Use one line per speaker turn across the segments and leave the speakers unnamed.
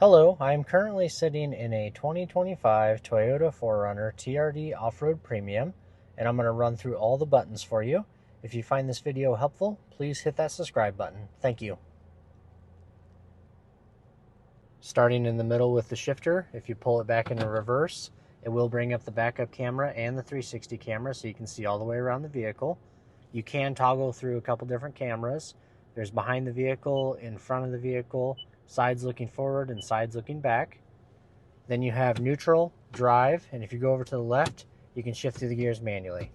Hello, I am currently sitting in a 2025 Toyota 4Runner TRD Off-Road Premium, and I'm going to run through all the buttons for you. If you find this video helpful, please hit that subscribe button. Thank you. Starting in the middle with the shifter, if you pull it back into reverse, it will bring up the backup camera and the 360 camera so you can see all the way around the vehicle. You can toggle through a couple different cameras. There's behind the vehicle, in front of the vehicle, sides looking forward and sides looking back. Then you have neutral, drive, and if you go over to the left, you can shift through the gears manually.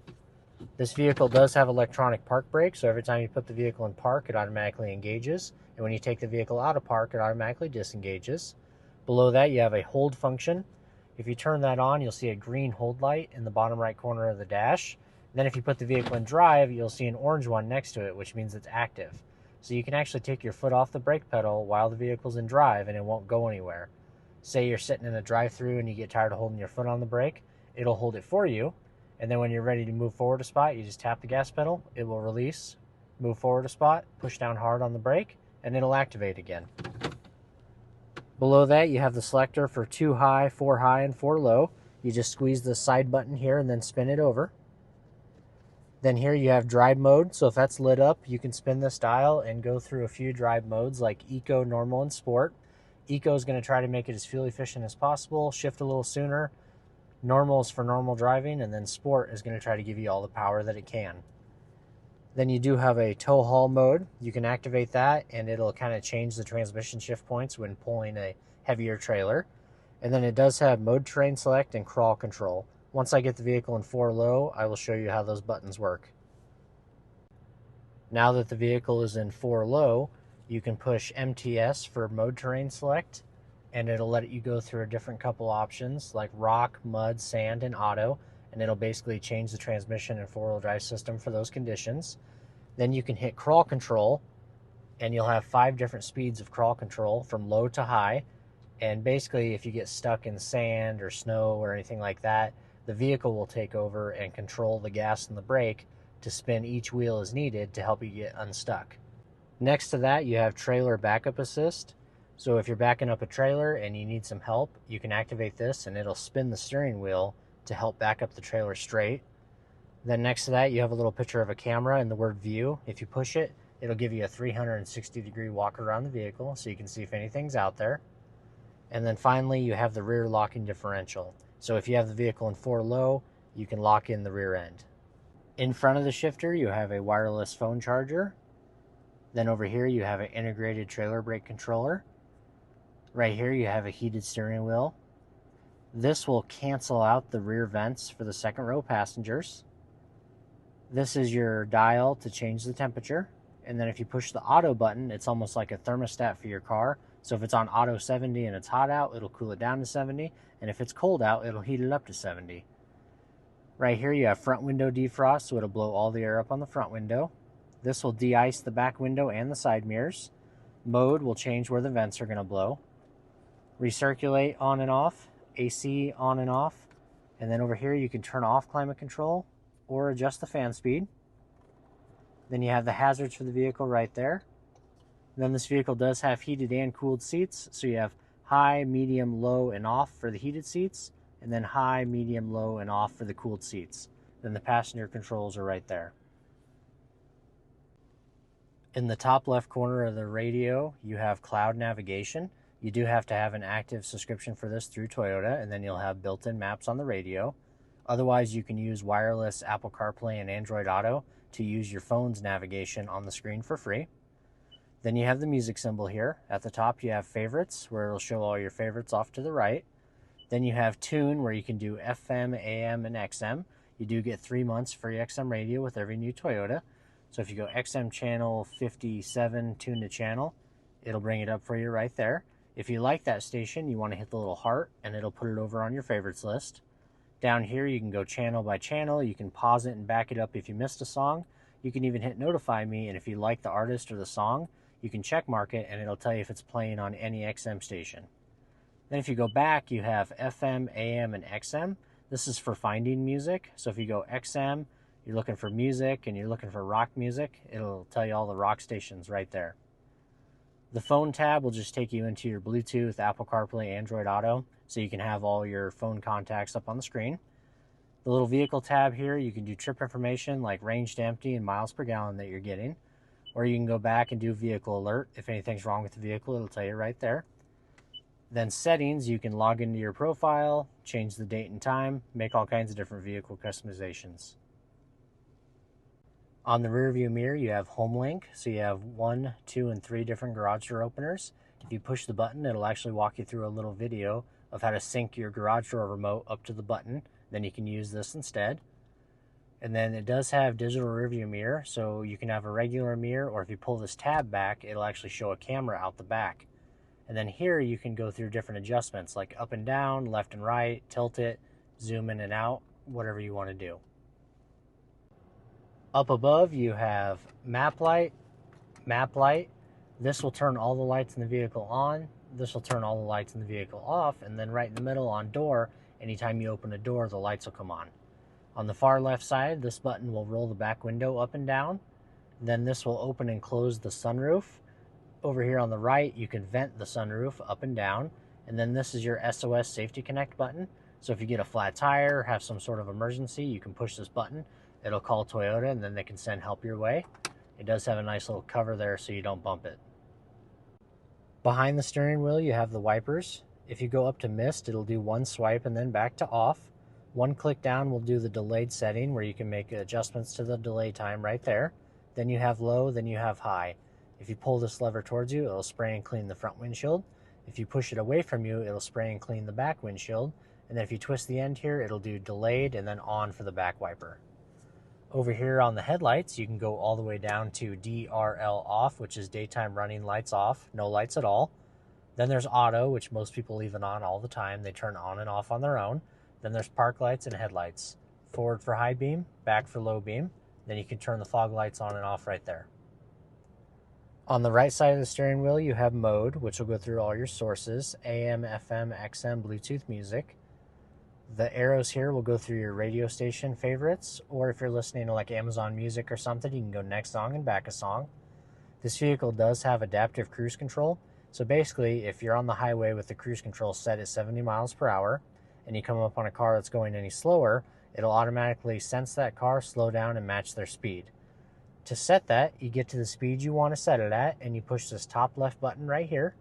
This vehicle does have electronic park brake, so every time you put the vehicle in park, it automatically engages, and when you take the vehicle out of park, it automatically disengages. Below that, you have a hold function. If you turn that on, you'll see a green hold light in the bottom right corner of the dash. Then if you put the vehicle in drive, you'll see an orange one next to it, which means it's active. So you can actually take your foot off the brake pedal while the vehicle's in drive and it won't go anywhere. Say you're sitting in a drive-through and you get tired of holding your foot on the brake, it'll hold it for you. And then when you're ready to move forward a spot, you just tap the gas pedal, it will release, move forward a spot, push down hard on the brake, and it'll activate again. Below that, you have the selector for 2 high, 4 high, and 4 low. You just squeeze the side button here and then spin it over. Then here you have drive mode, so if that's lit up, you can spin this dial and go through a few drive modes like Eco, Normal, and Sport. Eco is going to try to make it as fuel efficient as possible, shift a little sooner. Normal is for normal driving, and then Sport is going to try to give you all the power that it can. Then you do have a tow haul mode. You can activate that, and it'll kind of change the transmission shift points when pulling a heavier trailer. And then it does have mode terrain select and crawl control. Once I get the vehicle in 4 low, I will show you how those buttons work. Now that the vehicle is in 4 low, you can push MTS for mode terrain select, and it'll let you go through a different couple options like rock, mud, sand, and auto, and it'll basically change the transmission and 4-wheel drive system for those conditions. Then you can hit crawl control, and you'll have 5 different speeds of crawl control from low to high. And basically, if you get stuck in sand or snow or anything like that, the vehicle will take over and control the gas and the brake to spin each wheel as needed to help you get unstuck. Next to that, you have trailer backup assist. So if you're backing up a trailer and you need some help, you can activate this and it'll spin the steering wheel to help back up the trailer straight. Then next to that, you have a little picture of a camera and the word view. If you push it, it'll give you a 360-degree walk around the vehicle so you can see if anything's out there. And then finally, you have the rear locking differential. So if you have the vehicle in 4 low, you can lock in the rear end. In front of the shifter, you have a wireless phone charger. Then over here, you have an integrated trailer brake controller. Right here, you have a heated steering wheel. This will cancel out the rear vents for the second row passengers. This is your dial to change the temperature. And then if you push the auto button, it's almost like a thermostat for your car. So if it's on auto 70 and it's hot out, it'll cool it down to 70. And if it's cold out, it'll heat it up to 70. Right here, you have front window defrost, so it'll blow all the air up on the front window. This will de-ice the back window and the side mirrors. Mode will change where the vents are going to blow. Recirculate on and off, AC on and off. And then over here, you can turn off climate control or adjust the fan speed. Then you have the hazards for the vehicle right there. Then this vehicle does have heated and cooled seats. So you have high, medium, low, and off for the heated seats. And then high, medium, low, and off for the cooled seats. Then the passenger controls are right there. In the top left corner of the radio, you have cloud navigation. You do have to have an active subscription for this through Toyota, and then you'll have built-in maps on the radio. Otherwise, you can use wireless Apple CarPlay and Android Auto to use your phone's navigation on the screen for free. Then you have the music symbol here. At the top, you have favorites, where it'll show all your favorites off to the right. Then you have tune, where you can do FM, AM, and XM. You do get 3 months free XM radio with every new Toyota. So if you go XM channel 57, tune to channel, it'll bring it up for you right there. If you like that station, you want to hit the little heart, and it'll put it over on your favorites list. Down here, you can go channel by channel. You can pause it and back it up if you missed a song. You can even hit notify me, and if you like the artist or the song, you can check mark it, and it'll tell you if it's playing on any XM station. Then if you go back, you have FM, AM, and XM. This is for finding music. So if you go XM, you're looking for music, and you're looking for rock music, it'll tell you all the rock stations right there. The phone tab will just take you into your Bluetooth, Apple CarPlay, Android Auto, so you can have all your phone contacts up on the screen. The little vehicle tab here, you can do trip information like range to empty and miles per gallon that you're getting. Or you can go back and do vehicle alert. If anything's wrong with the vehicle, it'll tell you right there. Then settings, you can log into your profile, change the date and time, make all kinds of different vehicle customizations. On the rear view mirror, you have home link. So you have 1, 2, and 3 different garage door openers. If you push the button, it'll actually walk you through a little video of how to sync your garage door remote up to the button. Then you can use this instead. And then it does have digital rear view mirror, so you can have a regular mirror, or if you pull this tab back, it'll actually show a camera out the back. And then here you can go through different adjustments like up and down, left and right, tilt it, zoom in and out, whatever you want to do. Up above you have map light, map light. This will turn all the lights in the vehicle on. This will turn all the lights in the vehicle off. And then right in the middle on door, anytime you open a door, the lights will come on. On the far left side, this button will roll the back window up and down. Then this will open and close the sunroof. Over here on the right, you can vent the sunroof up and down. And then this is your SOS Safety Connect button. So if you get a flat tire or have some sort of emergency, you can push this button. It'll call Toyota and then they can send help your way. It does have a nice little cover there so you don't bump it. Behind the steering wheel, you have the wipers. If you go up to mist, it'll do one swipe and then back to off. One click down will do the delayed setting where you can make adjustments to the delay time right there. Then you have low, then you have high. If you pull this lever towards you, it'll spray and clean the front windshield. If you push it away from you, it'll spray and clean the back windshield. And then if you twist the end here, it'll do delayed and then on for the back wiper. Over here on the headlights, you can go all the way down to DRL off, which is daytime running lights off, no lights at all. Then there's auto, which most people leave it on all the time. They turn on and off on their own. Then there's park lights and headlights. Forward for high beam, back for low beam. Then you can turn the fog lights on and off right there. On the right side of the steering wheel, you have mode, which will go through all your sources, AM, FM, XM, Bluetooth music. The arrows here will go through your radio station favorites, or if you're listening to like Amazon Music or something, you can go next song and back a song. This vehicle does have adaptive cruise control. So basically, if you're on the highway with the cruise control set at 70 miles per hour, and you come up on a car that's going any slower, it'll automatically sense that car, slow down, and match their speed. To set that, you get to the speed you want to set it at, and you push this top left button right here.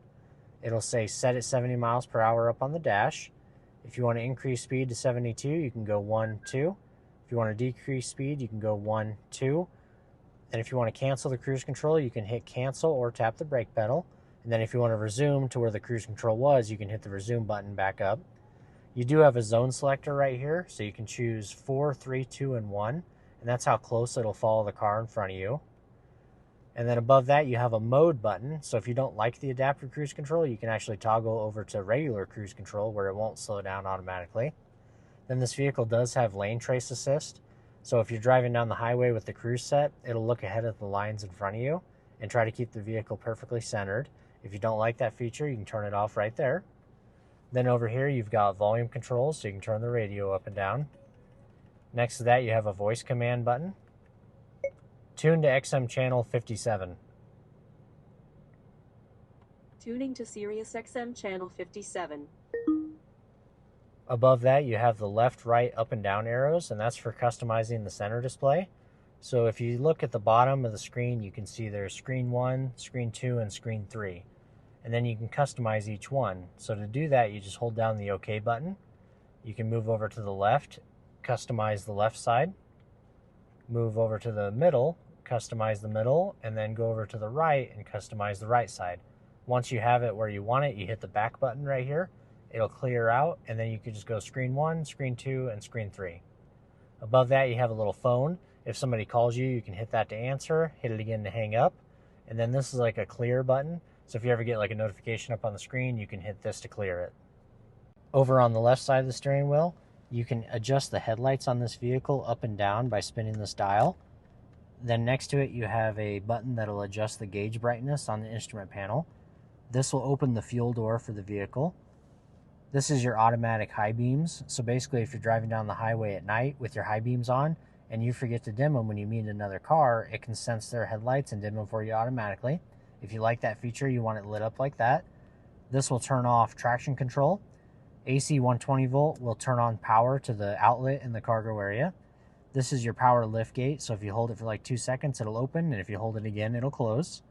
It'll say set at 70 miles per hour up on the dash. If you want to increase speed to 72, you can go 1, 2. If you want to decrease speed, you can go 1, 2. And if you want to cancel the cruise control, you can hit cancel or tap the brake pedal. And then if you want to resume to where the cruise control was, you can hit the resume button back up. You do have a zone selector right here, so you can choose 4, 3, 2, and 1. And that's how close it'll follow the car in front of you. And then above that, you have a mode button. So if you don't like the adaptive cruise control, you can actually toggle over to regular cruise control where it won't slow down automatically. Then this vehicle does have lane trace assist. So if you're driving down the highway with the cruise set, it'll look ahead at the lines in front of you and try to keep the vehicle perfectly centered. If you don't like that feature, you can turn it off right there. Then over here, you've got volume controls, so you can turn the radio up and down. Next to that, you have a voice command button. Tune to XM channel 57.
Tuning to Sirius XM channel 57.
Above that, you have the left, right, up, and down arrows, and that's for customizing the center display. So if you look at the bottom of the screen, you can see there's screen 1, screen 2, and screen 3. And then you can customize each one. So to do that, you just hold down the OK button. You can move over to the left, customize the left side. Move over to the middle, customize the middle, and then go over to the right and customize the right side. Once you have it where you want it, you hit the back button right here. It'll clear out, and then you can just go screen 1, screen 2, and screen 3. Above that, you have a little phone. If somebody calls you, you can hit that to answer, hit it again to hang up. And then this is like a clear button. So if you ever get like a notification up on the screen, you can hit this to clear it. Over on the left side of the steering wheel, you can adjust the headlights on this vehicle up and down by spinning this dial. Then next to it, you have a button that'll adjust the gauge brightness on the instrument panel. This will open the fuel door for the vehicle. This is your automatic high beams. So basically, if you're driving down the highway at night with your high beams on and you forget to dim them when you meet another car, it can sense their headlights and dim them for you automatically. If you like that feature, you want it lit up like that. This will turn off traction control. AC 120 volt will turn on power to the outlet in the cargo area. This is your power lift gate, so if you hold it for like 2 seconds, it'll open, and if you hold it again, it'll close.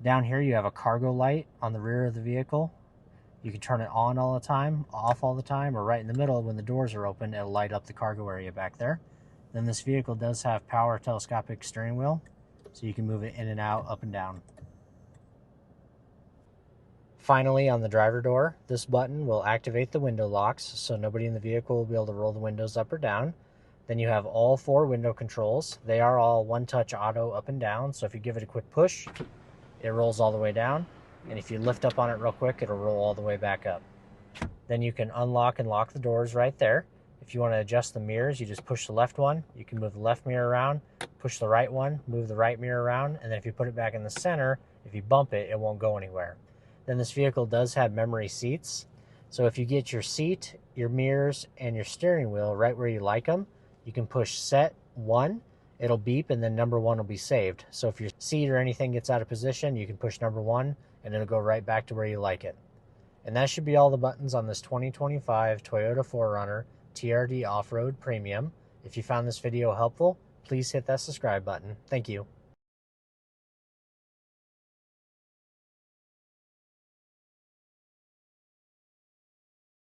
Down here, you have a cargo light on the rear of the vehicle. You can turn it on all the time, off all the time, or right in the middle when the doors are open, it'll light up the cargo area back there. Then this vehicle does have power telescopic steering wheel, so you can move it in and out, up and down. Finally, on the driver door, this button will activate the window locks, so nobody in the vehicle will be able to roll the windows up or down. Then you have all 4 window controls. They are all one-touch auto up and down, so if you give it a quick push, it rolls all the way down. And if you lift up on it real quick, it'll roll all the way back up. Then you can unlock and lock the doors right there. If you want to adjust the mirrors, you just push the left one. You can move the left mirror around, push the right one, move the right mirror around, and then if you put it back in the center, if you bump it, it won't go anywhere. Then this vehicle does have memory seats. So if you get your seat, your mirrors, and your steering wheel right where you like them, you can push set 1, it'll beep, and then number 1 will be saved. So if your seat or anything gets out of position, you can push number 1, and it'll go right back to where you like it. And that should be all the buttons on this 2025 Toyota 4Runner TRD Off-Road Premium. If you found this video helpful, please hit that subscribe button. Thank you.